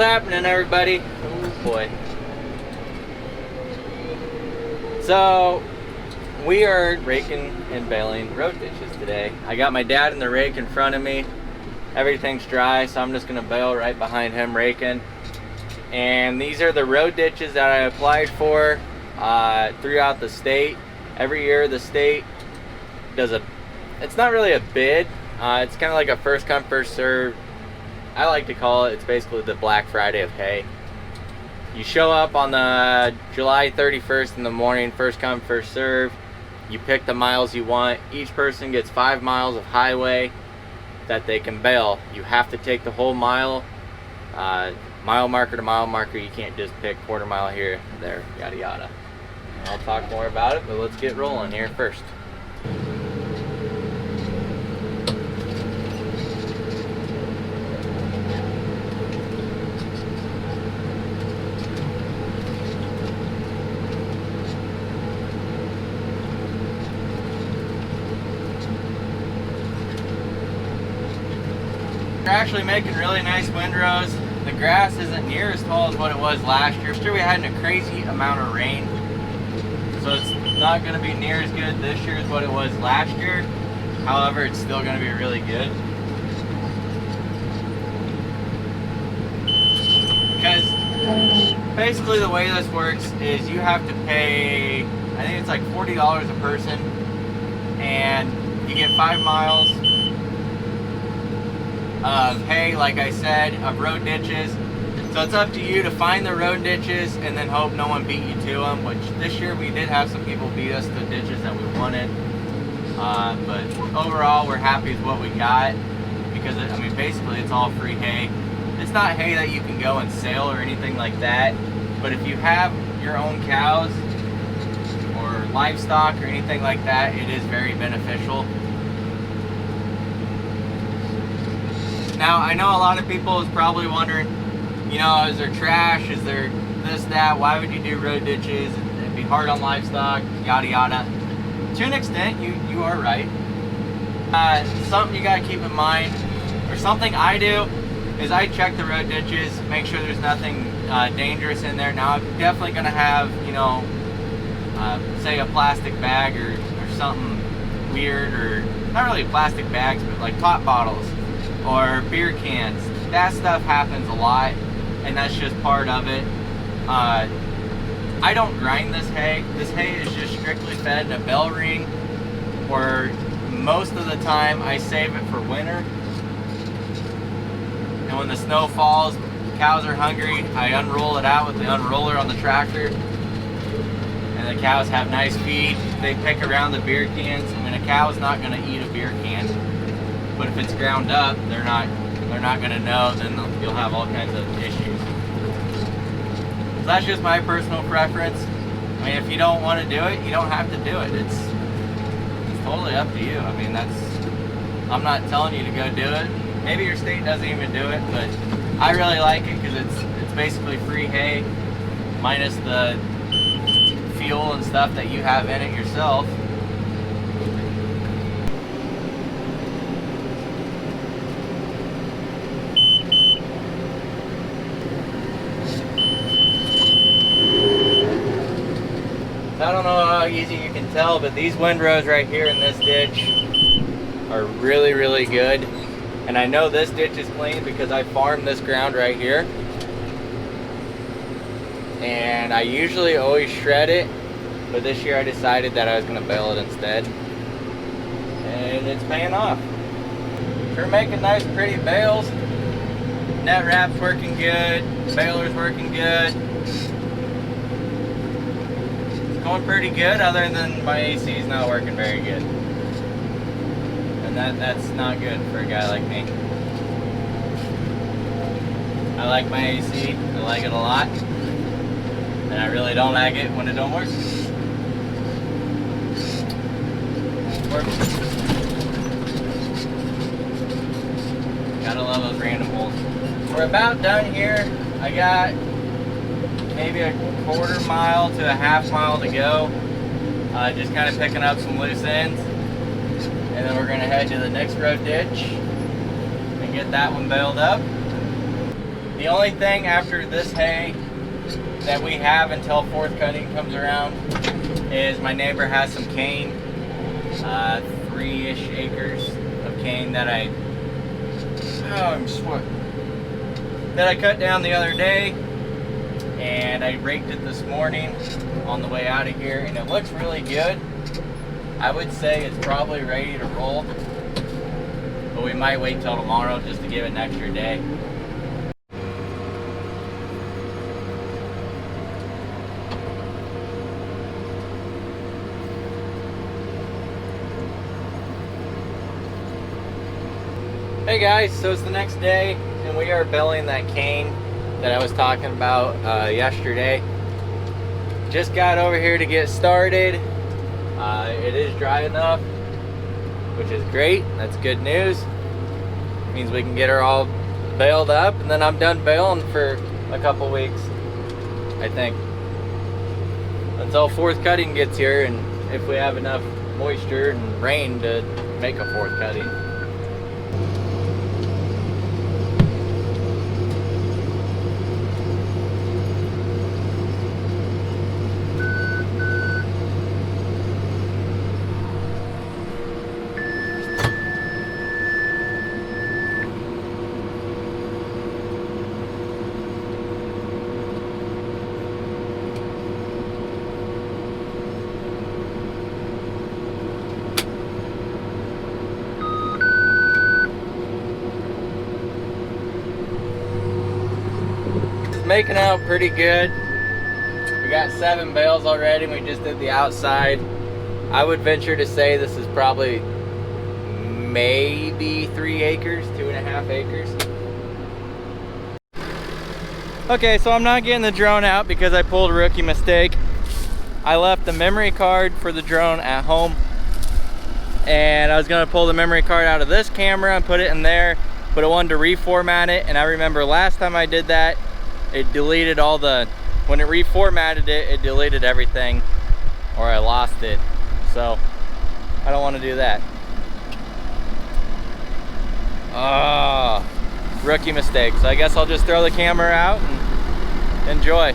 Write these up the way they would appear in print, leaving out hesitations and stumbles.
happening, everybody? Oh boy. So we are raking and baling road ditches today. I got my dad in the rake in front of me. Everything's dry, so I'm just gonna bale right behind him raking. And these are the road ditches that I applied for throughout the state. Every year the state does it's not really a bid, it's kind of like a first come first serve. I like to call it, it's basically the Black Friday of hay. You show up on the July 31st in the morning, first come first serve. You pick the miles you want. Each person gets 5 miles of highway that they can bale. You have to take the whole mile, mile marker to mile marker. You can't just pick quarter mile here, there, yada yada. I'll talk more about it, but let's get rolling here first. We're actually making really nice windrows. The grass isn't near as tall as what it was last year. Sure, we had a crazy amount of rain, so it's not going to be near as good this year as what it was last year. However, it's still going to be really good. Because basically the way this works is you have to pay, I think it's like $40 a person, and you get 5 miles of hay, like I said, of road ditches. So it's up to you to find the road ditches and then hope no one beat you to them, which this year we did have some people beat us to the ditches that we wanted. But overall, we're happy with what we got because, I mean, basically it's all free hay. It's not hay that you can go and sell or anything like that, but if you have your own cows or livestock or anything like that, it is very beneficial. Now, I know a lot of people is probably wondering, you know, is there trash, is there this, that, why would you do road ditches, it'd be hard on livestock, yada yada. To an extent, you are right. Something you gotta keep in mind, or something I do, is I check the road ditches, make sure there's nothing dangerous in there. Now, I'm definitely gonna have, you know, say a plastic bag or something weird, or not really plastic bags, but like pop bottles or beer cans. That stuff happens a lot, and that's just part of it. I don't grind this hay. This hay is just strictly fed in a bell ring, where most of the time I save it for winter. And when the snow falls, the cows are hungry, I unroll it out with the unroller on the tractor, and the cows have nice feed. They pick around the beer cans. I mean, a cow is not gonna eat a beer can. But if it's ground up, they're not gonna know, then you'll have all kinds of issues. So that's just my personal preference. I mean, if you don't want to do it, you don't have to do it. It's totally up to you. I mean, I'm not telling you to go do it. Maybe your state doesn't even do it, but I really like it because it's basically free hay, minus the fuel and stuff that you have in it yourself. I don't know how easy you can tell, but these windrows right here in this ditch are really, really good. And I know this ditch is clean because I farm this ground right here. And I usually always shred it, but this year I decided that I was going to bale it instead. And it's paying off. We're making nice, pretty bales. Net wrap's working good. Baler's working good. Going pretty good, other than my AC is not working very good, and that's not good for a guy like me. I like my AC, I like it a lot, and I really don't like it when it don't work. Gotta love those random holes. We're about done here. I got maybe a quarter mile to a half mile to go. Just kind of picking up some loose ends. And then we're gonna head to the next road ditch and get that one baled up. The only thing after this hay that we have until fourth cutting comes around is my neighbor has some cane, 3-ish acres of cane that I'm sweating, that I cut down the other day, and I raked it this morning on the way out of here, and it looks really good. I would say it's probably ready to roll, but we might wait till tomorrow just to give it an extra day. Hey guys, so it's the next day and we are baling that cane that I was talking about yesterday. Just got over here to get started. It is dry enough, which is great. That's good news. Means we can get her all baled up, and then I'm done baling for a couple weeks, I think, until fourth cutting gets here, and if we have enough moisture and rain to make a fourth cutting. Making out pretty good. We got 7 bales already, and we just did the outside. I would venture to say this is probably maybe 3 acres, 2.5 acres. Okay, so I'm not getting the drone out because I pulled a rookie mistake. I left the memory card for the drone at home, and I was gonna pull the memory card out of this camera and put it in there, but I wanted to reformat it, and I remember last time I did that, it deleted all the, when it reformatted it, it deleted everything, or I lost it. So I don't want to do that. Rookie mistake. So I guess I'll just throw the camera out and enjoy.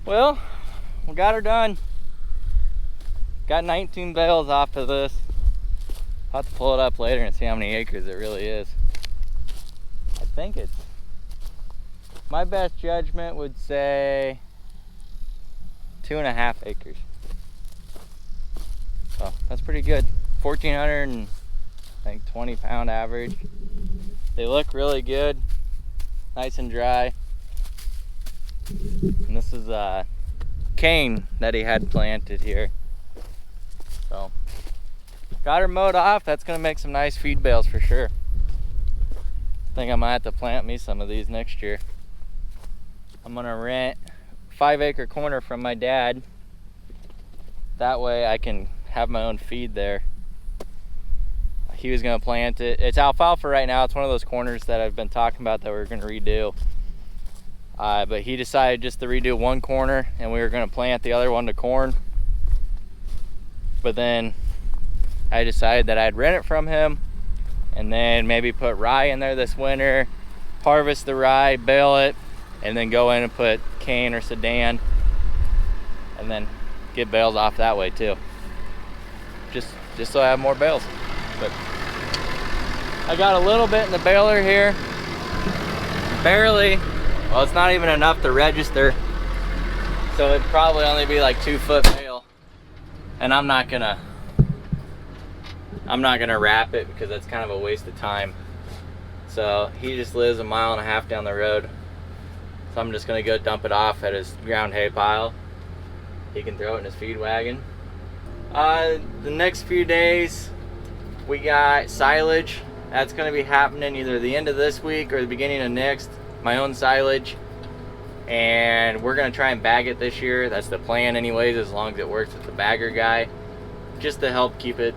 Well, we got her done. Got 19 bales off of this. I'll have to pull it up later and see how many acres it really is. I think it's, my best judgment would say 2.5 acres. So that's pretty good. 1,420 pound average. They look really good, nice and dry. And this is cane that he had planted here. So got her mowed off. That's gonna make some nice feed bales for sure. I think I might have to plant me some of these next year. I'm gonna rent a 5-acre corner from my dad. That way I can have my own feed there. He was gonna plant it. It's alfalfa right now. It's one of those corners that I've been talking about that we're gonna redo. But he decided just to redo one corner, and we were gonna plant the other one to corn. But then I decided that I'd rent it from him, and then maybe put rye in there this winter, harvest the rye, bale it, and then go in and put cane or sedan, and then get bales off that way too. Just so I have more bales. But I got a little bit in the baler here. Barely. Well, it's not even enough to register. So it'd probably only be like 2 foot bale. And I'm not gonna wrap it because that's kind of a waste of time. So he just lives 1.5 miles down the road. So I'm just gonna go dump it off at his ground hay pile. He can throw it in his feed wagon. The next few days, we got silage. That's gonna be happening either the end of this week or the beginning of next. My own silage. And we're gonna try and bag it this year. That's the plan anyways, as long as it works with the bagger guy. Just to help keep it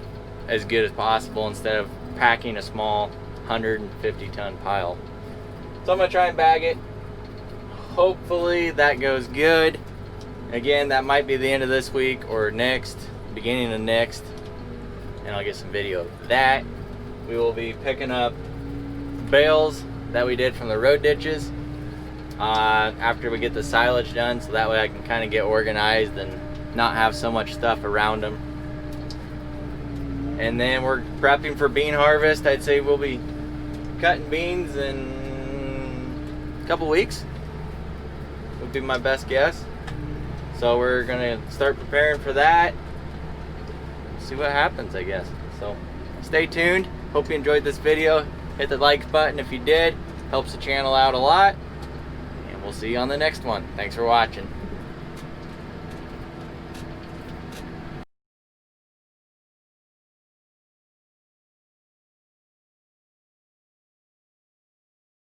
as good as possible instead of packing a small 150 ton pile. So I'm gonna try and bag it. Hopefully that goes good. Again, that might be the end of this week or next, beginning of next. And I'll get some video of that. We will be picking up bales that we did from the road ditches after we get the silage done, so that way I can kind of get organized and not have so much stuff around them. And then we're prepping for bean harvest. I'd say we'll be cutting beans in a couple weeks would be my best guess. So we're gonna start preparing for that. See what happens, I guess. So stay tuned. Hope you enjoyed this video. Hit the like button if you did. Helps the channel out a lot. And we'll see you on the next one. Thanks for watching.